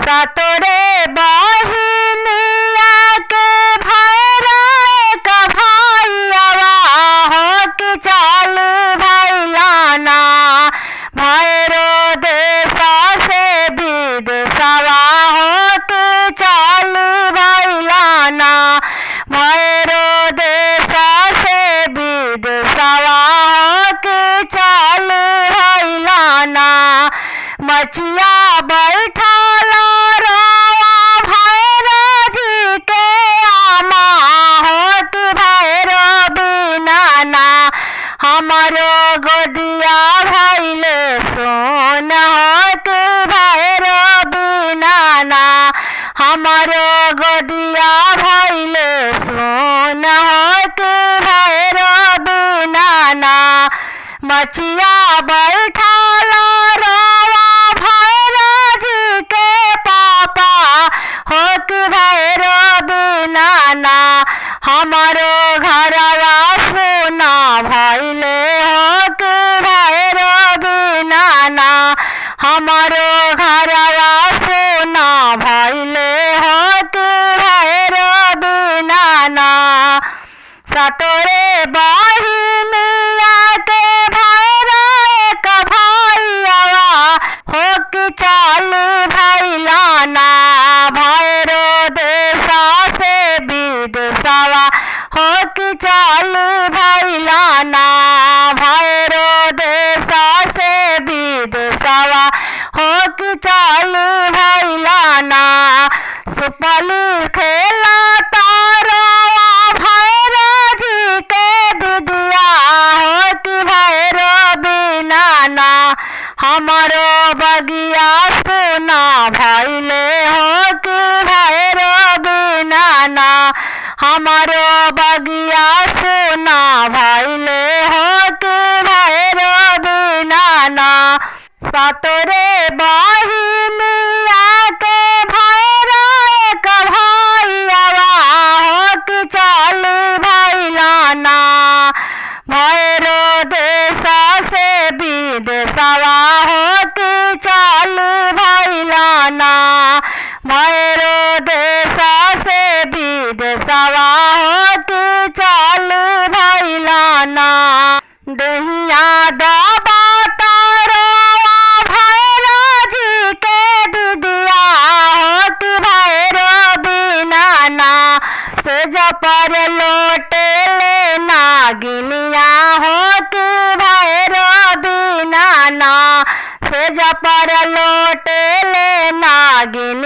सतोरे बहिनिया के भैरा एक भैयावा हो कि चल भैलाना भैरो देश से विदेशवा हो कि चल भैलाना भैरो देश से विदेशवा हो कि चल भैलाना मचिया बैठाला रवा भैरो जी के आमा हो कि भैरो बिना ना हमारो गोदिया भैले सोन हो कि भैरो बिना ना हमारो गोदिया भैले सोन हो कि भैरो बिना ना मचिया बैठाला रवा भैरो जी के पापा हो कि भैरो बिना ना हमारो घरवा सोना भैले हो कि भैरो बिना ना हमारो घरवा सोना भैले हो कि भैरो बिना ना सतोरे बहिनिया के भैरा एक भैयावा हो कि चल भैलाना भैरो देश से विदेशवा हो कि चल भैलाना भैरो देश से विदेशवा हो कि चल भैलाना सुपली खेला तारवा भैरो जी के दिदिया हो कि भैरो बिना ना हमारो बगिया सोना भैले हो कि भैरो बिना ना हमारो बगिया सोना भैले हो कि भैरो बिना ना सतोरे बहिनिया के भैरा एक भैयावा हो कि चल भैलाना भैरो देश से विदेशवा हो कि चल भैलाना भैरो देश से विदेशवा हो कि चल भैलाना दहिया दबा तारवा भैरो जी के दिदिया हो कि भैरो बिना ना सेज पर लोटे ले नागिनिया हो कि भैरो बिना ना सेज पर लोटे ले नागिन